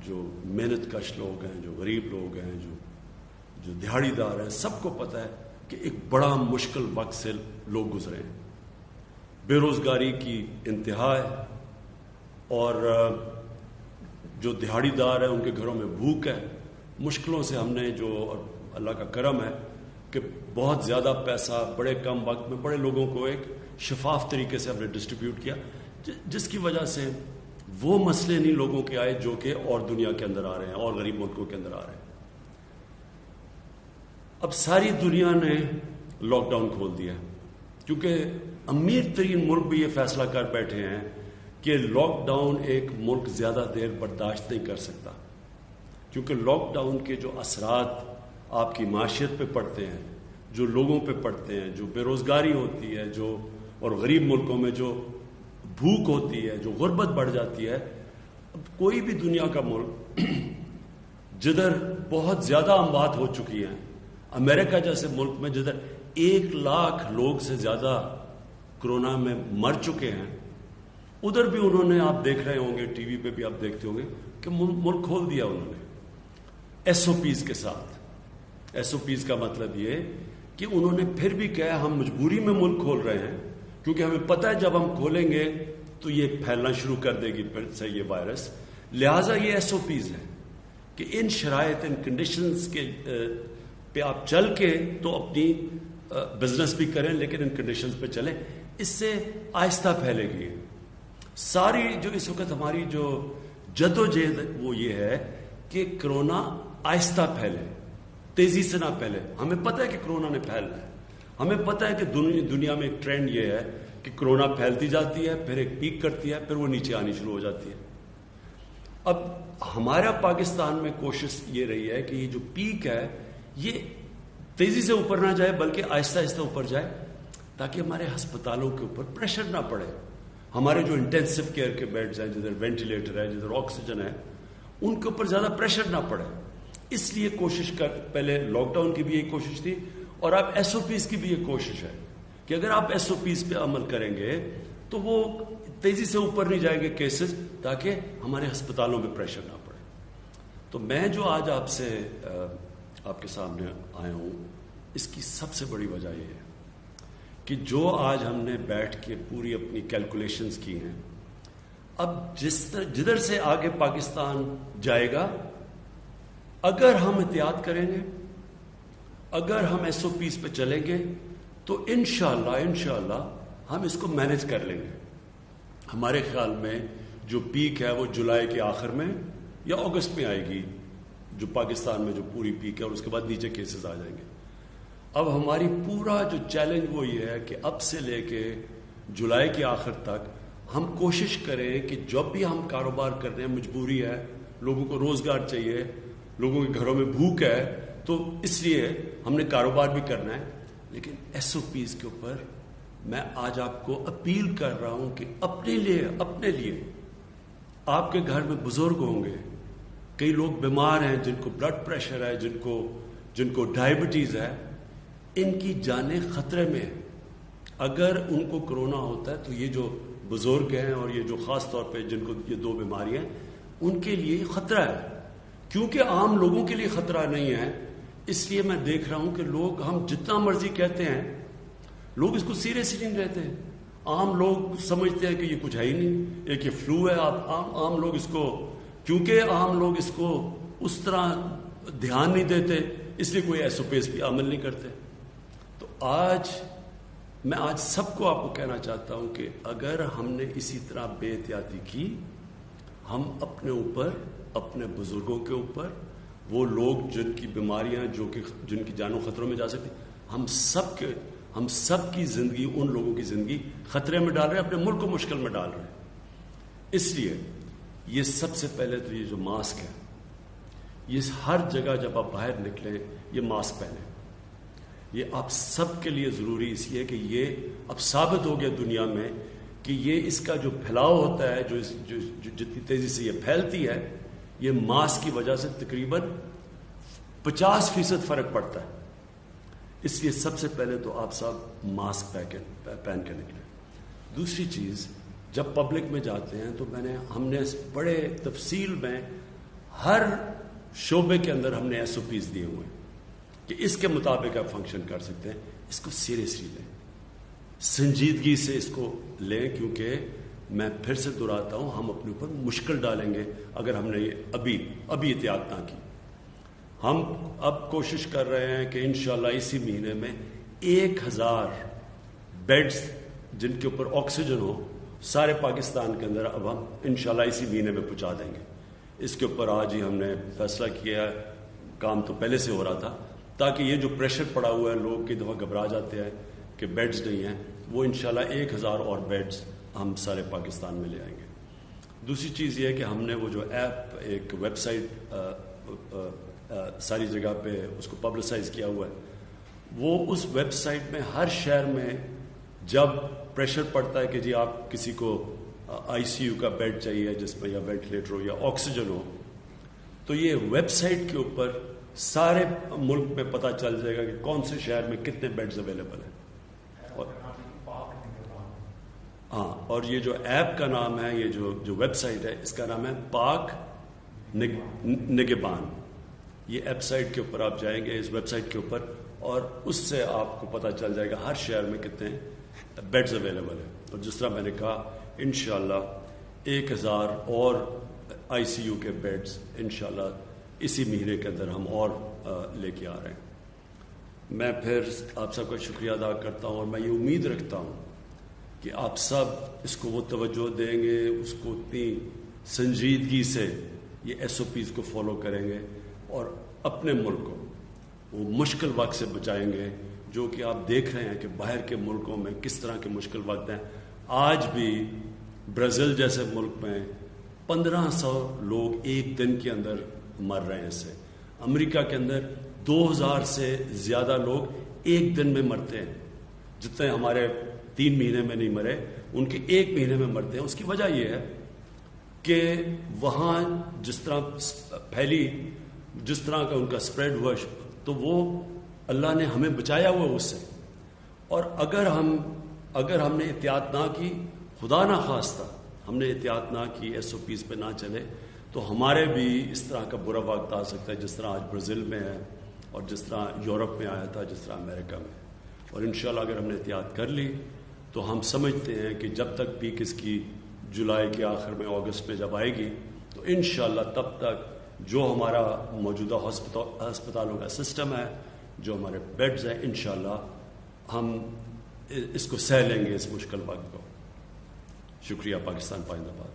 جو محنت کش لوگ ہیں، جو غریب لوگ ہیں، جو دیہڑی دار ہیں، سب کو پتہ ہے کہ ایک بڑا مشکل وقت سے لوگ گزرے ہیں. بے روزگاری کی انتہا ہے، اور جو دیہڑی دار ہیں ان کے گھروں میں بھوک ہے. مشکلوں سے ہم نے جو اللہ کا کرم ہے کہ بہت زیادہ پیسہ بڑے کم وقت میں بڑے لوگوں کو ایک شفاف طریقے سے ہم نے ڈسٹریبیوٹ کیا، جس کی وجہ سے وہ مسئلے نہیں لوگوں کے آئے جو کہ اور دنیا کے اندر آ رہے ہیں اور غریب ملکوں کے اندر آ رہے ہیں. اب ساری دنیا نے لاک ڈاؤن کھول دیا کیونکہ امیر ترین ملک بھی یہ فیصلہ کر بیٹھے ہیں کہ لاک ڈاؤن ایک ملک زیادہ دیر برداشت نہیں کر سکتا، کیونکہ لاک ڈاؤن کے جو اثرات آپ کی معاشیت پہ پڑتے ہیں، جو لوگوں پہ پڑتے ہیں، جو بے روزگاری ہوتی ہے، جو اور غریب ملکوں میں جو بھوک ہوتی ہے، جو غربت بڑھ جاتی ہے. اب کوئی بھی دنیا کا ملک جدھر بہت زیادہ اموات ہو چکی ہیں، امریکہ جیسے ملک میں جدھر 1,00,000 لوگ سے زیادہ کرونا میں مر چکے ہیں، ادھر بھی انہوں نے، آپ دیکھ رہے ہوں گے ٹی وی پہ بھی آپ دیکھتے ہوں گے کہ ملک کھول دیا انہوں نے ایس او پیز کے ساتھ. ایس او پیز کا مطلب یہ کہ انہوں نے پھر بھی کہا ہم مجبوری میں ملک کھول رہے ہیں کیونکہ ہمیں پتہ ہے جب ہم کھولیں گے تو یہ پھیلنا شروع کر دے گی پھر سے یہ وائرس. لہٰذا یہ ایس او پیز ہیں کہ ان شرائط، ان کنڈیشنز کے پہ آپ چل کے تو اپنی بزنس بھی کریں، لیکن ان کنڈیشنز پہ چلیں. اس سے آہستہ پھیلے گی. ساری جو اس وقت ہماری جو جدوجہد وہ یہ ہے کہ کرونا آہستہ پھیلے، تیزی سے نہ پھیلے. ہمیں پتہ ہے کہ کرونا نے پھیلنا ہے، ہمیں پتہ ہے کہ دنیا میں ایک ٹرینڈ یہ ہے کہ کرونا پھیلتی جاتی ہے، پھر ایک پیک کرتی ہے، پھر وہ نیچے آنی شروع ہو جاتی ہے. اب ہمارا پاکستان میں کوشش یہ رہی ہے کہ یہ جو پیک ہے یہ تیزی سے اوپر نہ جائے بلکہ آہستہ آہستہ اوپر جائے، تاکہ ہمارے ہسپتالوں کے اوپر پریشر نہ پڑے. ہمارے جو انٹینسو کیئر کے بیڈز ہیں، جدھر وینٹیلیٹر ہے، جدھر آکسیجن ہے، ان کے اوپر زیادہ پریشر نہ پڑے. اس لیے کوشش پہلے لاک ڈاؤن کی بھی یہ کوشش تھی، اور اب ایس او پیز کی بھی یہ کوشش ہے کہ اگر آپ ایس او پیز پہ عمل کریں گے تو وہ تیزی سے اوپر نہیں جائیں گے کیسز، تاکہ ہمارے ہسپتالوں میں پریشر نہ پڑے. تو میں جو آج آپ کے سامنے آیا ہوں، اس کی سب سے بڑی وجہ یہ ہے کہ جو آج ہم نے بیٹھ کے پوری اپنی کیلکولیشنز کی ہیں، اب جدھر سے آگے پاکستان جائے گا، اگر ہم احتیاط کریں گے، اگر ہم ایس او پیز پہ چلیں گے تو انشاءاللہ ہم اس کو مینج کر لیں گے. ہمارے خیال میں جو پیک ہے وہ جولائی کے آخر میں یا اگست میں آئے گی، جو پاکستان میں جو پوری پیک ہے، اور اس کے بعد نیچے کیسز آ جائیں گے. اب ہماری پورا جو چیلنج وہ یہ ہے کہ اب سے لے کے جولائی کے آخر تک ہم کوشش کریں کہ جب بھی ہم کاروبار کر رہے ہیں، مجبوری ہے، لوگوں کو روزگار چاہیے، لوگوں کے گھروں میں بھوک ہے، تو اس لیے ہم نے کاروبار بھی کرنا ہے. لیکن ایس او پیز کے اوپر میں آج آپ کو اپیل کر رہا ہوں کہ اپنے لیے آپ کے گھر میں بزرگ ہوں گے، کئی لوگ بیمار ہیں، جن کو بلڈ پریشر ہے، جن کو ڈائبٹیز ہے، ان کی جانیں خطرے میں ہیں. اگر ان کو کرونا ہوتا ہے تو یہ جو بزرگ ہیں اور یہ جو خاص طور پہ جن کو یہ 2 بیماریاں ہیں، ان کے لیے خطرہ ہے. کیونکہ عام لوگوں کے لیے خطرہ نہیں ہے، اس لیے میں دیکھ رہا ہوں کہ لوگ، ہم جتنا مرضی کہتے ہیں، لوگ اس کو سیریس ہی نہیں لیتے. عام لوگ سمجھتے ہیں کہ یہ کچھ ہے ہی نہیں، ایک یہ فلو ہے. عام لوگ اس کو، کیونکہ عام لوگ اس کو اس طرح دھیان نہیں دیتے، اس لیے کوئی ایس او پیز پہ عمل نہیں کرتے. تو میں آج سب کو آپ کو کہنا چاہتا ہوں کہ اگر ہم نے اسی طرح بے احتیاطی کی، ہم اپنے اوپر، اپنے بزرگوں کے اوپر، وہ لوگ جن کی بیماریاں، جن کی جانوں خطروں میں جا سکتی، ہم سب کی زندگی، ان لوگوں کی زندگی خطرے میں ڈال رہے ہیں، اپنے ملک کو مشکل میں ڈال رہے ہیں. اس لیے یہ سب سے پہلے تو یہ جو ماسک ہے، یہ ہر جگہ جب آپ باہر نکلیں یہ ماسک پہنیں. یہ آپ سب کے لیے ضروری اس لیے کہ یہ اب ثابت ہو گیا دنیا میں کہ یہ اس کا جو پھیلاؤ ہوتا ہے، جو جتنی تیزی سے یہ پھیلتی ہے، یہ ماسک کی وجہ سے تقریباً 50% فرق پڑتا ہے. اس لیے سب سے پہلے تو آپ سب ماسک پہن کے نکلیں. دوسری چیز جب پبلک میں جاتے ہیں تو ہم نے بڑے تفصیل میں ہر شعبے کے اندر ہم نے ایس او پیز دیے ہوئے ہیں کہ اس کے مطابق آپ فنکشن کر سکتے ہیں. اس کو سیریسلی لیں, سنجیدگی سے اس کو لیں, کیونکہ میں پھر سے دہراتا ہوں ہم اپنے اوپر مشکل ڈالیں گے اگر ہم نے یہ ابھی احتیاط نہ کی. ہم اب کوشش کر رہے ہیں کہ انشاءاللہ اسی مہینے میں 1000 بیڈز جن کے اوپر آکسیجن ہو سارے پاکستان کے اندر اب ہم انشاءاللہ اسی مہینے میں پہنچا دیں گے. اس کے اوپر آج ہی ہم نے فیصلہ کیا ہے, کام تو پہلے سے ہو رہا تھا, تاکہ یہ جو پریشر پڑا ہوا ہے, لوگ کئی دفعہ گھبرا جاتے ہیں کہ بیڈز نہیں ہیں, وہ انشاءاللہ 1000 اور بیڈز ہم سارے پاکستان میں لے آئیں گے. دوسری چیز یہ ہے کہ ہم نے وہ جو ایپ ایک ویب سائٹ ساری جگہ پہ اس کو پبلسائز کیا ہوا ہے, وہ اس ویب سائٹ میں ہر شہر میں جب پریشر پڑتا ہے کہ جی آپ کسی کو آئی سی یو کا بیڈ چاہیے جس میں یا وینٹیلیٹر ہو یا آکسیجن ہو, تو یہ ویب سائٹ کے اوپر سارے ملک میں پتہ چل جائے گا کہ کون سے شہر میں کتنے بیڈز اویلیبل ہیں. اور یہ جو ایپ کا نام ہے, یہ جو ویب سائٹ ہے, اس کا نام ہے پاک نگہبان. یہ ایپ سائٹ کے اوپر آپ جائیں گے, اس ویب سائٹ کے اوپر, اور اس سے آپ کو پتہ چل جائے گا ہر شہر میں کتنے بیڈز اویلیبل ہیں. اور جس طرح میں نے کہا انشاءاللہ 1000 اور آئی سی یو کے بیڈز انشاءاللہ اسی مہینے کے اندر ہم اور لے کے آ رہے ہیں. میں پھر آپ سب کا شکریہ ادا کرتا ہوں, اور میں یہ امید رکھتا ہوں کہ آپ سب اس کو وہ توجہ دیں گے, اس کو اتنی سنجیدگی سے یہ ایس او پیز کو فالو کریں گے, اور اپنے ملک کو وہ مشکل وقت سے بچائیں گے جو کہ آپ دیکھ رہے ہیں کہ باہر کے ملکوں میں کس طرح کے مشکل وقت ہیں. آج بھی برازیل جیسے ملک میں 1500 لوگ ایک دن کے اندر مر رہے ہیں اس سے. امریکہ کے اندر 2000 سے زیادہ لوگ ایک دن میں مرتے ہیں, جتنے ہمارے 3 مہینے میں نہیں مرے ان کے 1 مہینے میں مرتے ہیں. اس کی وجہ یہ ہے کہ وہاں جس طرح پھیلی, جس طرح کا ان کا سپریڈ ہوا, تو وہ اللہ نے ہمیں بچایا ہوا اس سے. اور اگر ہم نے احتیاط نہ کی, خدا نہ خواستہ ہم نے احتیاط نہ کی, ایس او پیز پہ نہ چلے, تو ہمارے بھی اس طرح کا برا وقت آ سکتا ہے جس طرح آج برازیل میں ہے, اور جس طرح یورپ میں آیا تھا, جس طرح امریکہ میں. اور انشاءاللہ اگر ہم نے احتیاط کر لی تو ہم سمجھتے ہیں کہ جب تک پیک اس کی جولائی کے آخر میں, اگست میں جب آئے گی, تو انشاءاللہ تب تک جو ہمارا موجودہ ہسپتالوں کا سسٹم ہے, جو ہمارے بیڈز ہیں, انشاءاللہ ہم اس کو سہ لیں گے اس مشکل وقت کو. شکریہ. پاکستان پائندہ باد.